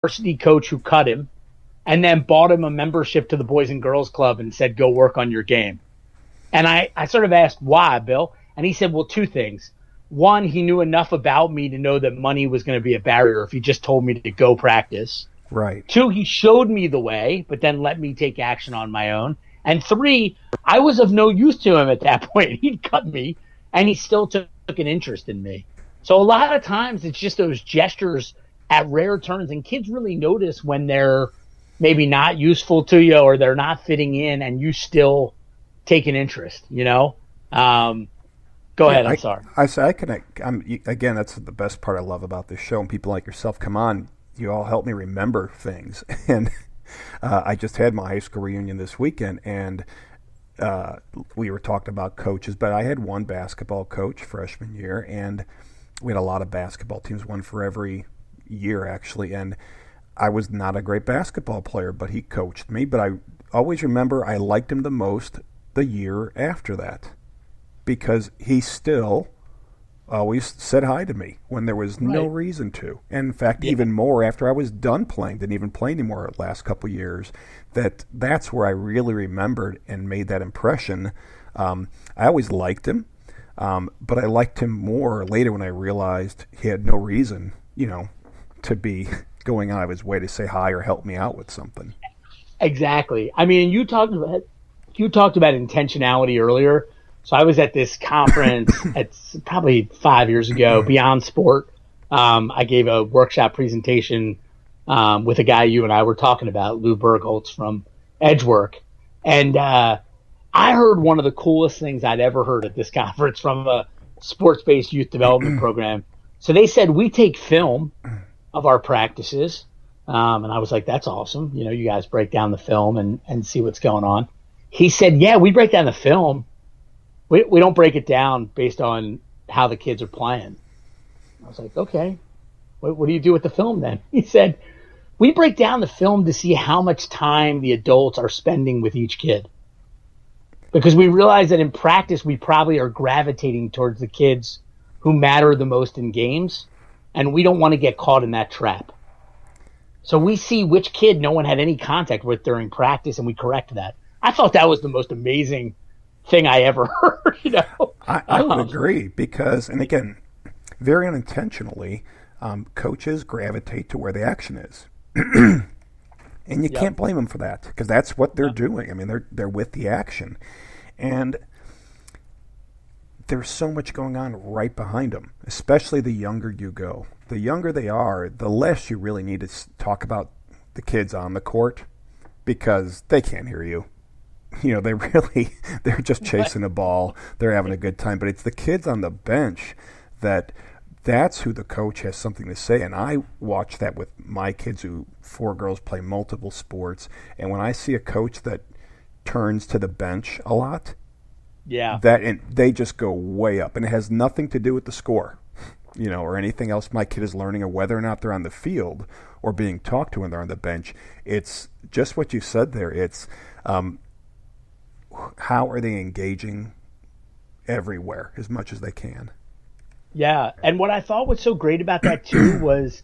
varsity coach who cut him and then bought him a membership to the Boys and Girls Club and said, go work on your game. And I sort of asked, why, Bill? And he said, well, two things. One, he knew enough about me to know that money was going to be a barrier if he just told me to go practice. Right. Two, he showed me the way, but then let me take action on my own. And three, I was of no use to him at that point. He'd cut me, and he still took an interest in me. So a lot of times it's just those gestures at rare turns, and kids really notice when they're maybe not useful to you or they're not fitting in, and you still take an interest, you know? Go ahead. I'm sorry. I connect. Again, that's the best part I love about this show. And people like yourself come on, you all help me remember things. And I just had my high school reunion this weekend, and we were talking about coaches. But I had one basketball coach freshman year, and we had a lot of basketball teams, one for every year actually. And I was not a great basketball player, but he coached me. But I always remember I liked him the most the year after that, because he still always said hi to me when there was no reason to. And in fact, even more after I was done playing, didn't even play anymore the last couple of years, that's where I really remembered and made that impression. I always liked him, but I liked him more later when I realized he had no reason, to be going out of his way to say hi or help me out with something. Exactly. I mean, you talked about intentionality earlier. So I was at this conference it's probably 5 years ago, Beyond Sport. I gave a workshop presentation with a guy you and I were talking about, Lou Bergholtz from Edgework. And I heard one of the coolest things I'd ever heard at this conference from a sports-based youth development program. So they said, we take film of our practices. And I was like, that's awesome. You guys break down the film and see what's going on. He said, yeah, we break down the film. We don't break it down based on how the kids are playing. I was like, okay, what do you do with the film then? He said, we break down the film to see how much time the adults are spending with each kid. Because we realize that in practice, we probably are gravitating towards the kids who matter the most in games, and we don't want to get caught in that trap. So we see which kid no one had any contact with during practice, and we correct that. I thought that was the most amazing thing I ever heard. I would agree, because, and again, very unintentionally, coaches gravitate to where the action is. And you can't blame them for that, because that's what they're doing. I mean, they're with the action. And there's so much going on right behind them, especially the younger you go. The younger they are, the less you really need to talk about the kids on the court, because they can't hear you. They're just chasing a ball. They're having a good time. But it's the kids on the bench that's who the coach has something to say. And I watch that with my kids, who 4 girls play multiple sports. And when I see a coach that turns to the bench a lot, and they just go way up. And it has nothing to do with the score, or anything else my kid is learning, or whether or not they're on the field or being talked to when they're on the bench. It's just what you said there. It's how are they engaging everywhere as much as they can? Yeah, and what I thought was so great about that too was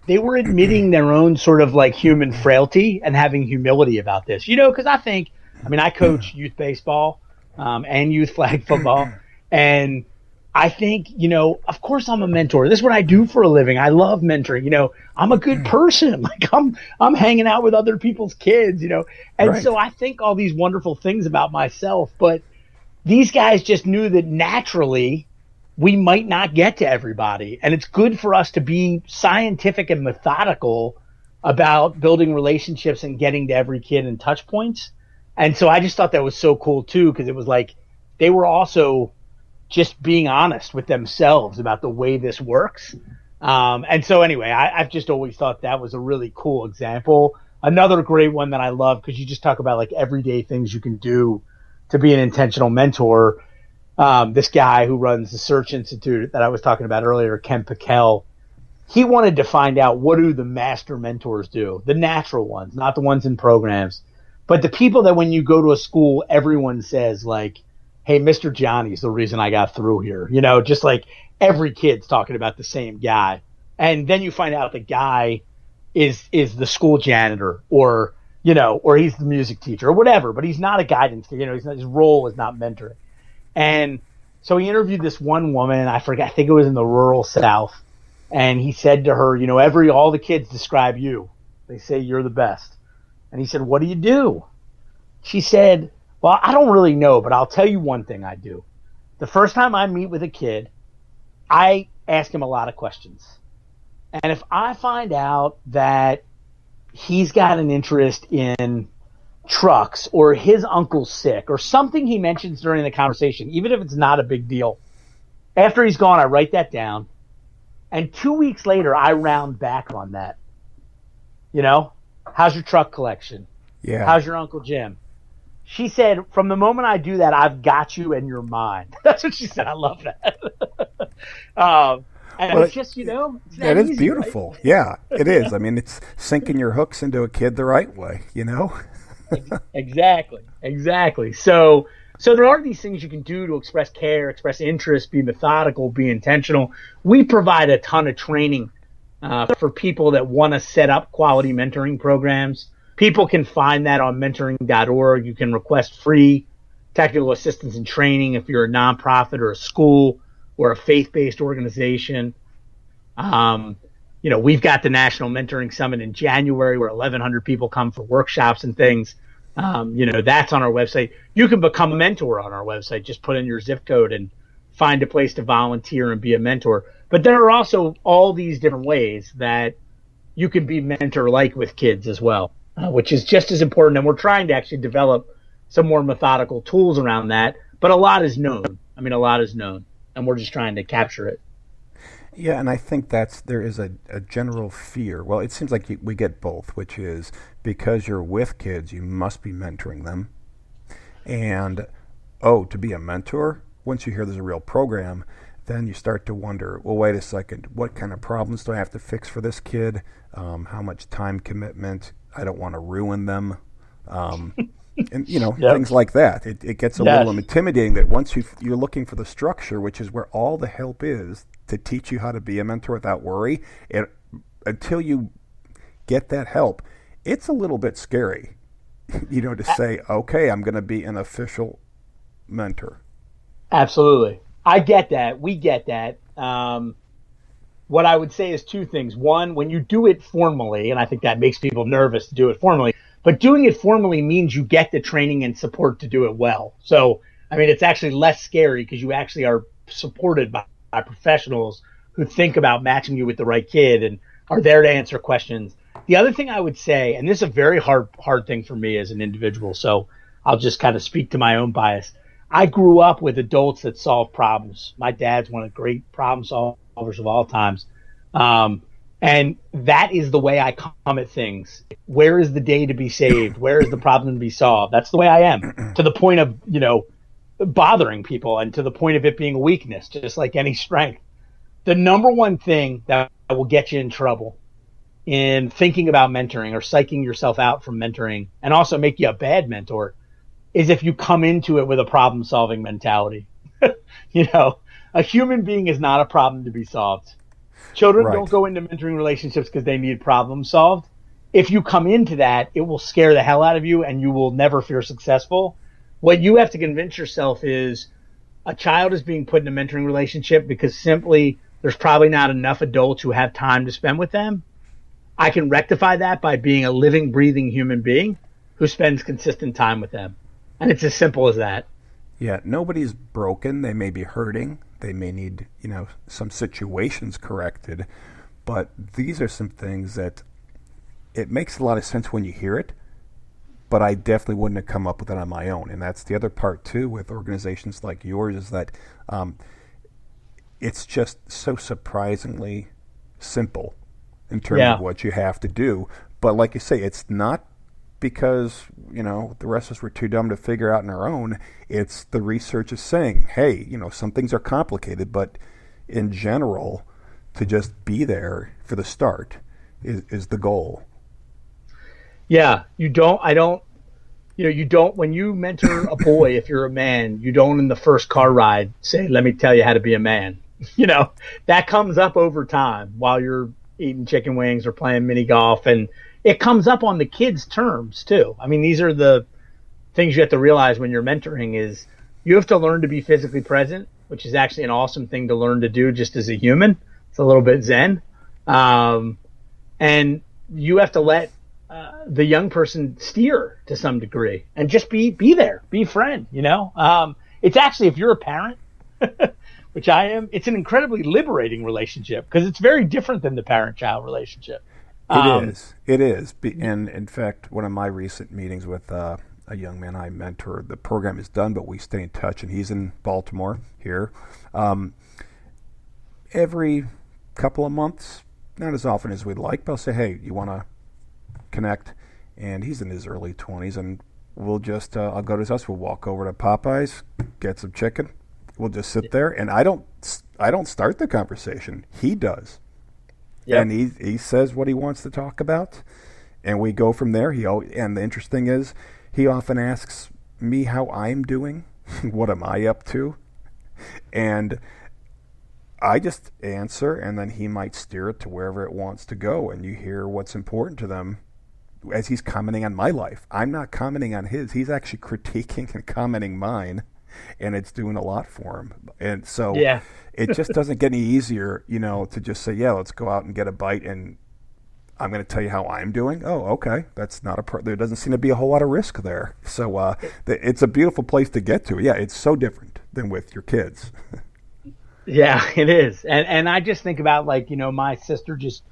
they were admitting their own sort of like human frailty and having humility about this. Because I coach youth baseball and youth flag football, and I think, of course I'm a mentor. This is what I do for a living. I love mentoring. I'm a good person. Like I'm hanging out with other people's kids, And so I think all these wonderful things about myself, but these guys just knew that naturally we might not get to everybody. And it's good for us to be scientific and methodical about building relationships and getting to every kid and touch points. And so I just thought that was so cool too, because it was like they were also just being honest with themselves about the way this works. And so anyway, I've just always thought that was a really cool example. Another great one that I love, because you just talk about like everyday things you can do to be an intentional mentor. This guy who runs the Search Institute that I was talking about earlier, Ken Piquel, he wanted to find out, what do the master mentors do? The natural ones, not the ones in programs, but the people that when you go to a school, everyone says like, hey, Mr. Johnny's the reason I got through here. Just like every kid's talking about the same guy. And then you find out the guy is the school janitor, or or he's the music teacher or whatever, but he's not a guidance, he's not, his role is not mentoring. And so he interviewed this one woman, I think it was in the rural South, and he said to her, all the kids describe you. They say you're the best. And he said, what do you do? She said, well, I don't really know, but I'll tell you one thing I do. The first time I meet with a kid, I ask him a lot of questions. And if I find out that he's got an interest in trucks, or his uncle's sick, or something he mentions during the conversation, even if it's not a big deal, after he's gone, I write that down. And 2 weeks later, I round back on that. How's your truck collection? Yeah. How's your Uncle Jim? She said, from the moment I do that, I've got you in your mind. That's what she said. I love that. And it's just, it's that is easy, beautiful. Right? Yeah, it is. I mean, it's sinking your hooks into a kid the right way, Exactly. So there are these things you can do to express care, express interest, be methodical, be intentional. We provide a ton of training for people that want to set up quality mentoring programs. People can find that on mentoring.org. You can request free technical assistance and training if you're a nonprofit or a school or a faith-based organization. We've got the National Mentoring Summit in January where 1,100 people come for workshops and things. That's on our website. You can become a mentor on our website. Just put in your zip code and find a place to volunteer and be a mentor. But there are also all these different ways that you can be mentor-like with kids as well, which is just as important. And we're trying to actually develop some more methodical tools around that. But a lot is known. And we're just trying to capture it. Yeah, and I think there is a general fear. Well, it seems like we get both, which is because you're with kids, you must be mentoring them. And, to be a mentor, once you hear there's a real program, then you start to wonder, well, wait a second, what kind of problems do I have to fix for this kid? How much time commitment? I don't want to ruin them. And, yep. Things like that. It gets a little intimidating that once you're looking for the structure, which is where all the help is, to teach you how to be a mentor without worry, until you get that help, it's a little bit scary, to say, okay, I'm going to be an official mentor. Absolutely. I get that. We get that. What I would say is two things. One, when you do it formally, and I think that makes people nervous to do it formally, but doing it formally means you get the training and support to do it well. So, it's actually less scary because you actually are supported by professionals who think about matching you with the right kid and are there to answer questions. The other thing I would say, and this is a very hard thing for me as an individual, so I'll just kind of speak to my own bias. I grew up with adults that solve problems. My dad's one of the great problem solvers of all times. And that is the way I come at things. Where is the day to be saved? Where is the problem to be solved? That's the way I am, to the point of, bothering people and to the point of it being a weakness, just like any strength. The number one thing that will get you in trouble in thinking about mentoring or psyching yourself out from mentoring, and also make you a bad mentor, is if you come into it with a problem-solving mentality. A human being is not a problem to be solved. Children don't go into mentoring relationships because they need problems solved. If you come into that, it will scare the hell out of you and you will never feel successful. What you have to convince yourself is a child is being put in a mentoring relationship because simply there's probably not enough adults who have time to spend with them. I can rectify that by being a living, breathing human being who spends consistent time with them. And it's as simple as that. Yeah, nobody's broken. They may be hurting. They may need, some situations corrected. But these are some things that it makes a lot of sense when you hear it, but I definitely wouldn't have come up with it on my own. And that's the other part, too, with organizations like yours, is that it's just so surprisingly simple in terms of what you have to do. But like you say, it's not because, the rest of us were too dumb to figure out on our own. It's the research is saying, hey, some things are complicated, but in general, to just be there for the start is the goal. Yeah, when you mentor a boy, if you're a man, you don't in the first car ride say, let me tell you how to be a man. That comes up over time while you're eating chicken wings or playing mini golf. And it comes up on the kids' terms too. I mean, these are the things you have to realize when you're mentoring is you have to learn to be physically present, which is actually an awesome thing to learn to do just as a human. It's a little bit Zen. And you have to let the young person steer to some degree and just be there, be a friend, you know? It's actually, if you're a parent, which I am, it's an incredibly liberating relationship because it's very different than the parent-child relationship. It is. And in fact, one of my recent meetings with a young man I mentor, the program is done, but we stay in touch, and he's in Baltimore here. Every couple of months, not as often as we'd like, but I'll say, hey, you want to connect? And he's in his early 20s, and we'll just, I'll go to his house, we'll walk over to Popeyes, get some chicken. We'll just sit there, and I don't start the conversation. He does. Yep. And he says what he wants to talk about, and we go from there. And the interesting is, he often asks me how I'm doing, what am I up to, and I just answer, and then he might steer it to wherever it wants to go, and you hear what's important to them as he's commenting on my life. I'm not commenting on his. He's actually critiquing and commenting mine, and it's doing a lot for him. And so it just doesn't get any easier, you know, to just say, yeah, let's go out and get a bite, and I'm going to tell you how I'm doing. Oh, okay. That's not there doesn't seem to be a whole lot of risk there. So it's a beautiful place to get to. Yeah, it's so different than with your kids. Yeah, it is. And I just think about, like, you know, my sister just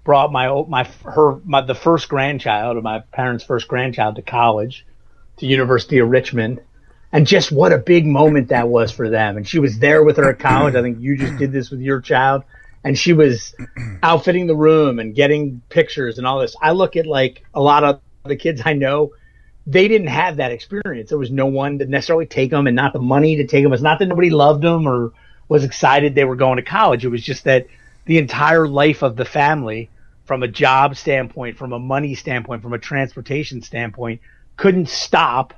brought the first grandchild, or my parents' first grandchild, to college, to University of Richmond. And just what a big moment that was for them. And she was there with her at college. I think you just did this with your child. And she was outfitting the room and getting pictures and all this. I look at, like, a lot of the kids I know, they didn't have that experience. There was no one to necessarily take them, and not the money to take them. It's not that nobody loved them or was excited they were going to college. It was just that the entire life of the family, from a job standpoint, from a money standpoint, from a transportation standpoint, couldn't stop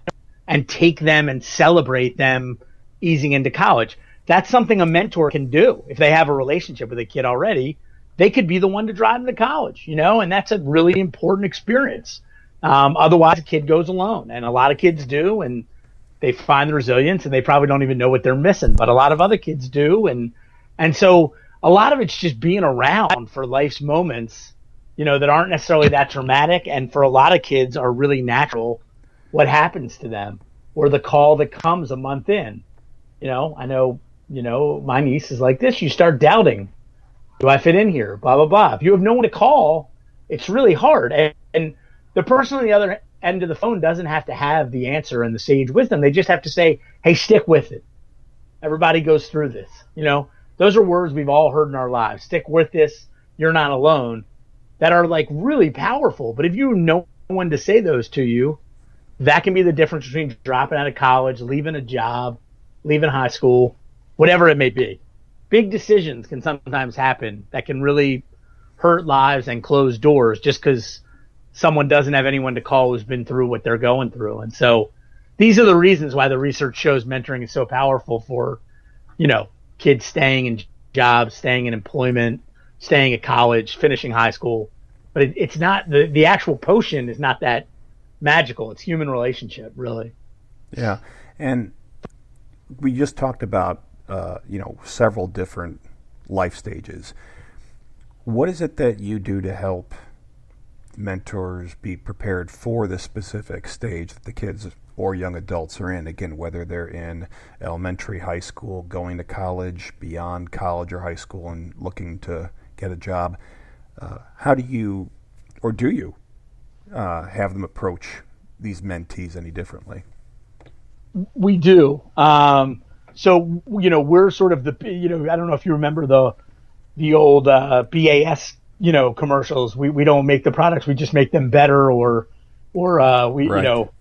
and take them and celebrate them easing into college. That's something a mentor can do. If they have a relationship with a kid already, they could be the one to drive them to college, you know, and that's a really important experience. Otherwise, a kid goes alone, and a lot of kids do, and they find the resilience, and they probably don't even know what they're missing, but a lot of other kids do. And so a lot of it's just being around for life's moments, you know, that aren't necessarily that dramatic, and for a lot of kids are really natural. What happens to them, or the call that comes a month in. You know, I know, you know, my niece is like this. You start doubting, do I fit in here? Blah, blah, blah. If you have no one to call, it's really hard. And the person on the other end of the phone doesn't have to have the answer and the sage wisdom. They just have to say, hey, stick with it. Everybody goes through this. You know, those are words we've all heard in our lives. Stick with this. You're not alone. That are, like, really powerful. But if you have no one to say those to you, that can be the difference between dropping out of college, leaving a job, leaving high school, whatever it may be. Big decisions can sometimes happen that can really hurt lives and close doors just because someone doesn't have anyone to call who's been through what they're going through. And so these are the reasons why the research shows mentoring is so powerful for, you know, kids staying in jobs, staying in employment, staying at college, finishing high school. But it's not, the actual potion is not that magical. It's human relationship, really. Yeah. And we just talked about, you know, several different life stages. What is it that you do to help mentors be prepared for the specific stage that the kids or young adults are in? Again, whether they're in elementary, high school, going to college, beyond college or high school, and looking to get a job. How do you, or do you, have them approach these mentees any differently? We do. So, you know, we're sort of the, you know, I don't know if you remember the old BAS, you know, commercials. We don't make the products, we just make them better, or we, right. You know,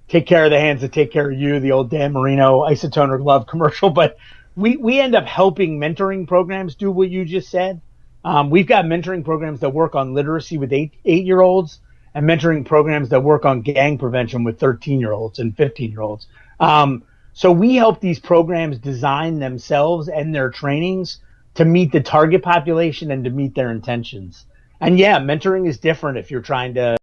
take care of the hands that take care of you, the old Dan Marino isotoner glove commercial. But we end up helping mentoring programs do what you just said. We've got mentoring programs that work on literacy with 8-year-olds, and mentoring programs that work on gang prevention with 13-year-olds and 15-year-olds. So we help these programs design themselves and their trainings to meet the target population and to meet their intentions. And yeah, mentoring is different if you're trying to